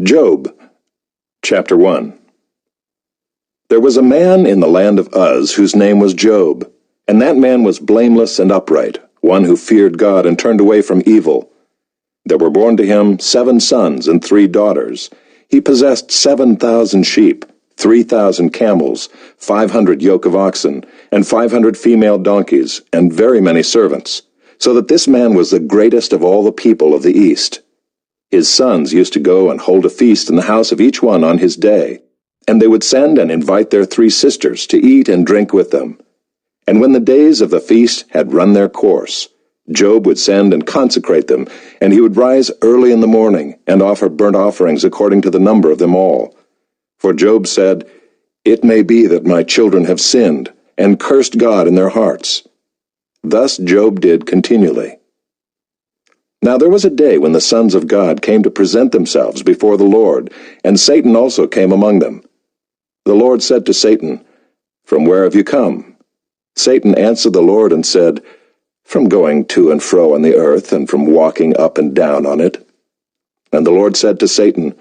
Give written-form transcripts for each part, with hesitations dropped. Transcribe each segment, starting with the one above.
Job, Chapter 1. There was a man in the land of Uz whose name was Job, and that man was blameless and upright, one who feared God and turned away from evil. There were born to him 7 sons and 3 daughters. He possessed 7,000 sheep, 3,000 camels, 500 yoke of oxen, and 500 female donkeys, and very many servants, so that this man was the greatest of all the people of the East. His sons used to go and hold a feast in the house of each one on his day, and they would send and invite their 3 sisters to eat and drink with them. And when the days of the feast had run their course, Job would send and consecrate them, and he would rise early in the morning and offer burnt offerings according to the number of them all. For Job said, "It may be that my children have sinned, and cursed God in their hearts." Thus Job did continually. Now there was a day when the sons of God came to present themselves before the Lord, and Satan also came among them. The Lord said to Satan, "From where have you come?" Satan answered the Lord and said, "From going to and fro on the earth, and from walking up and down on it." And the Lord said to Satan,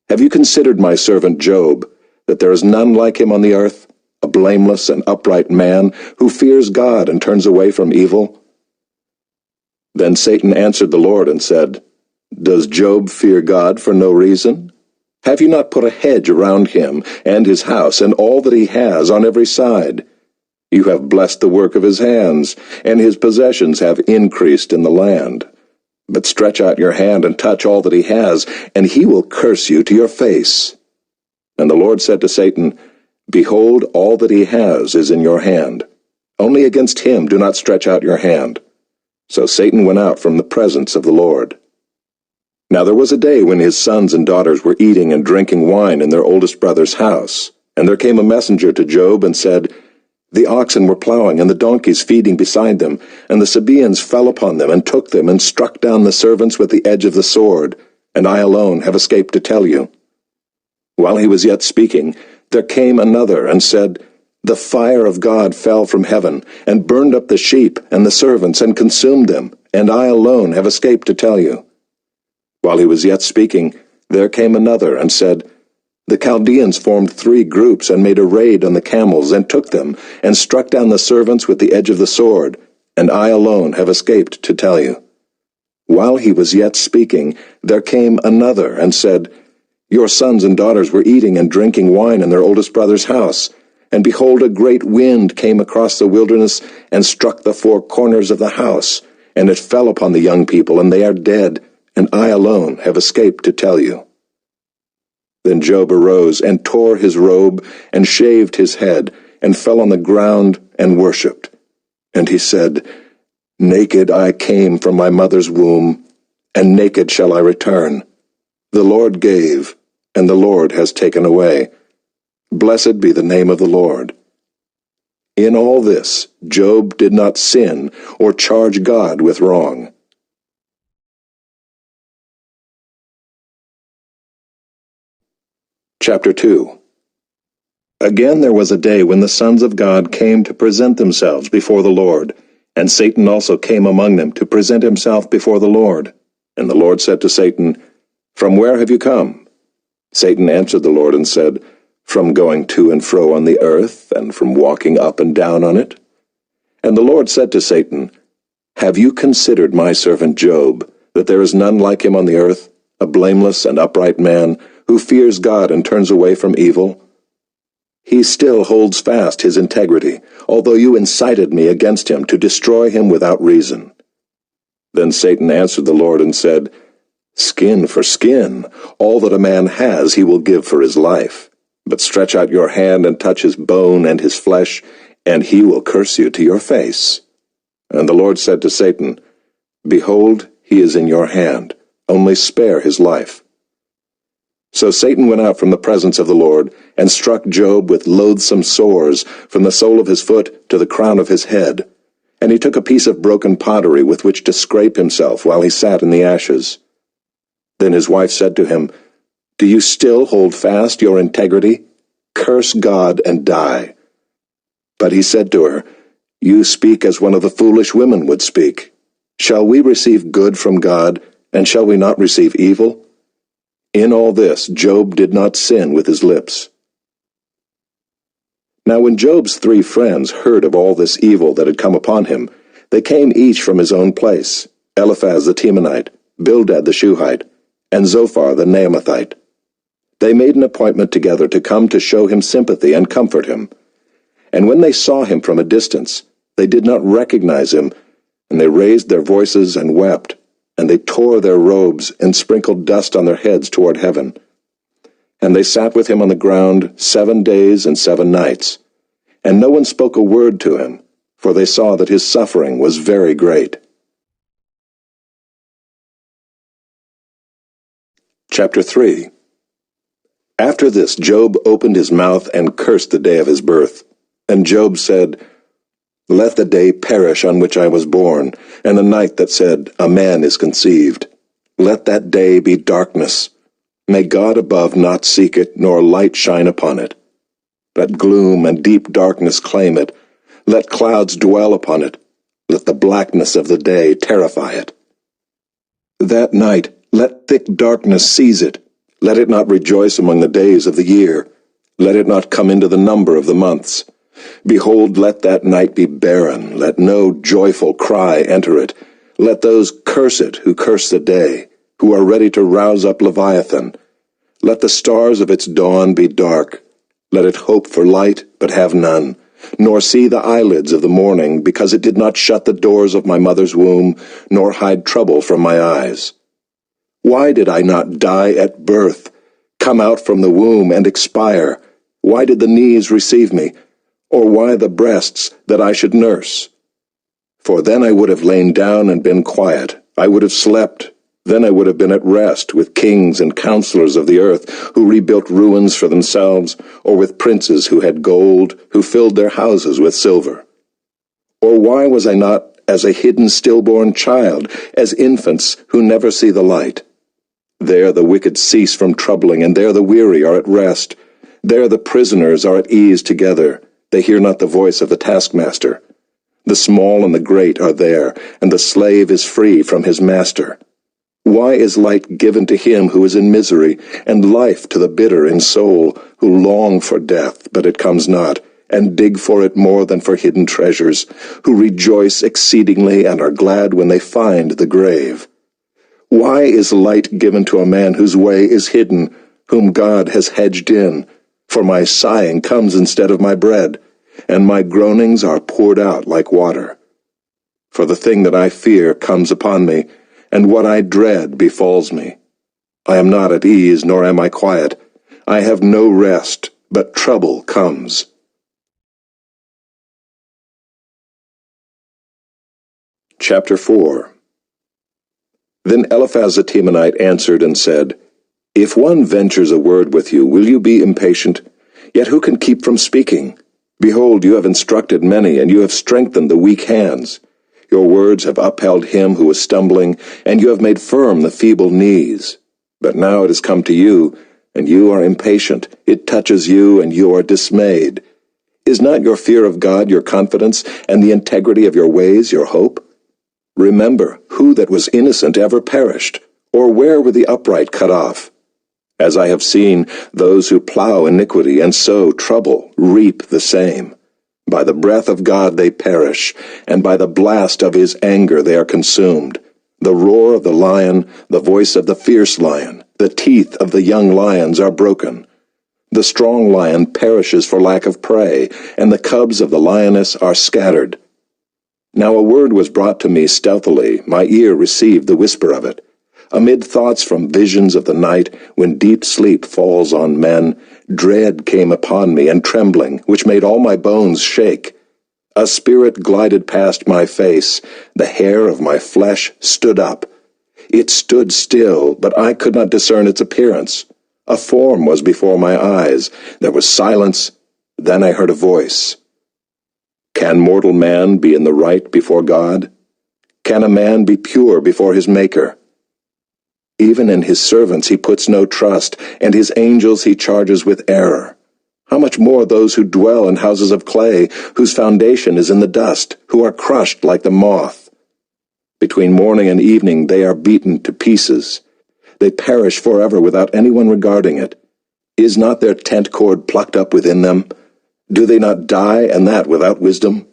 "Have you considered my servant Job, that there is none like him on the earth, a blameless and upright man, who fears God and turns away from evil?" Then Satan answered the Lord and said, "Does Job fear God for no reason? Have you not put a hedge around him and his house and all that he has on every side? You have blessed the work of his hands, and his possessions have increased in the land. But stretch out your hand and touch all that he has, and he will curse you to your face." And the Lord said to Satan, "Behold, all that he has is in your hand. Only against him do not stretch out your hand." So Satan went out from the presence of the Lord. Now there was a day when his sons and daughters were eating and drinking wine in their oldest brother's house. And there came a messenger to Job and said, "The oxen were plowing and the donkeys feeding beside them, and the Sabaeans fell upon them and took them and struck down the servants with the edge of the sword, and I alone have escaped to tell you." While he was yet speaking, there came another and said, "The fire of God fell from heaven, and burned up the sheep and the servants, and consumed them, and I alone have escaped to tell you." While he was yet speaking, there came another and said, "The Chaldeans formed 3 groups, and made a raid on the camels, and took them, and struck down the servants with the edge of the sword, and I alone have escaped to tell you." While he was yet speaking, there came another and said, "Your sons and daughters were eating and drinking wine in their oldest brother's house, and behold, a great wind came across the wilderness and struck the 4 corners of the house, and it fell upon the young people, and they are dead, and I alone have escaped to tell you." Then Job arose and tore his robe and shaved his head and fell on the ground and worshipped. And he said, "Naked I came from my mother's womb, and naked shall I return. The Lord gave, and the Lord has taken away. Blessed be the name of the Lord." In all this, Job did not sin or charge God with wrong. Chapter 2. Again there was a day when the sons of God came to present themselves before the Lord, and Satan also came among them to present himself before the Lord. And the Lord said to Satan, "From where have you come?" Satan answered the Lord and said, "From going to and fro on the earth, and from walking up and down on it." And the Lord said to Satan, "Have you considered my servant Job, that there is none like him on the earth, a blameless and upright man, who fears God and turns away from evil? He still holds fast his integrity, although you incited me against him to destroy him without reason." Then Satan answered the Lord and said, "Skin for skin, all that a man has he will give for his life. But stretch out your hand and touch his bone and his flesh, and he will curse you to your face." And the Lord said to Satan, "Behold, he is in your hand. Only spare his life." So Satan went out from the presence of the Lord, and struck Job with loathsome sores, from the sole of his foot to the crown of his head. And he took a piece of broken pottery with which to scrape himself while he sat in the ashes. Then his wife said to him, "Do you still hold fast your integrity? Curse God and die." But he said to her, "You speak as one of the foolish women would speak. Shall we receive good from God, and shall we not receive evil? In all this, Job did not sin with his lips. Now when Job's 3 friends heard of all this evil that had come upon him, they came each from his own place, Eliphaz the Temanite, Bildad the Shuhite, and Zophar the Naamathite. They made an appointment together to come to show him sympathy and comfort him. And when they saw him from a distance, they did not recognize him, and they raised their voices and wept, and they tore their robes and sprinkled dust on their heads toward heaven. And they sat with him on the ground 7 days and 7 nights, and no one spoke a word to him, for they saw that his suffering was very great. Chapter 3. After this Job opened his mouth and cursed the day of his birth. And Job said, "Let the day perish on which I was born, and the night that said, A man is conceived. Let that day be darkness. May God above not seek it, nor light shine upon it. Let gloom and deep darkness claim it. Let clouds dwell upon it. Let the blackness of the day terrify it. That night let thick darkness seize it. Let it not rejoice among the days of the year. Let it not come into the number of the months. Behold, let that night be barren. Let no joyful cry enter it. Let those curse it who curse the day, who are ready to rouse up Leviathan. Let the stars of its dawn be dark. Let it hope for light, but have none, nor see the eyelids of the morning, because it did not shut the doors of my mother's womb, nor hide trouble from my eyes. Why did I not die at birth, come out from the womb and expire? Why did the knees receive me, or why the breasts that I should nurse? For then I would have lain down and been quiet. I would have slept. Then I would have been at rest with kings and counselors of the earth, who rebuilt ruins for themselves, or with princes who had gold, who filled their houses with silver. Or why was I not as a hidden stillborn child, as infants who never see the light? There the wicked cease from troubling, and there the weary are at rest. There the prisoners are at ease together. They hear not the voice of the taskmaster. The small and the great are there, and the slave is free from his master. Why is light given to him who is in misery, and life to the bitter in soul, who long for death, but it comes not, and dig for it more than for hidden treasures, who rejoice exceedingly and are glad when they find the grave? Why is light given to a man whose way is hidden, whom God has hedged in? For my sighing comes instead of my bread, and my groanings are poured out like water. For the thing that I fear comes upon me, and what I dread befalls me. I am not at ease, nor am I quiet. I have no rest, but trouble comes. Chapter 4. Then Eliphaz the Temanite answered and said, If one ventures a word with you, will you be impatient? Yet who can keep from speaking? Behold, you have instructed many, and you have strengthened the weak hands. Your words have upheld him who is stumbling, and you have made firm the feeble knees. But now it has come to you, and you are impatient. It touches you, and you are dismayed. Is not your fear of God your confidence, and the integrity of your ways your hope? Remember, who that was innocent ever perished, or where were the upright cut off? As I have seen, those who plow iniquity and sow trouble reap the same. By the breath of God they perish, and by the blast of his anger they are consumed. The roar of the lion, the voice of the fierce lion, the teeth of the young lions are broken. The strong lion perishes for lack of prey, and the cubs of the lioness are scattered. Now a word was brought to me stealthily, my ear received the whisper of it. Amid thoughts from visions of the night, when deep sleep falls on men, dread came upon me and trembling, which made all my bones shake. A spirit glided past my face, the hair of my flesh stood up. It stood still, but I could not discern its appearance. A form was before my eyes. There was silence. Then I heard a voice. Can mortal man be in the right before God? Can a man be pure before his Maker? Even in his servants he puts no trust, and his angels he charges with error. How much more those who dwell in houses of clay, whose foundation is in the dust, who are crushed like the moth? Between morning and evening they are beaten to pieces. They perish forever without anyone regarding it. Is not their tent cord plucked up within them? Do they not die, and that without wisdom?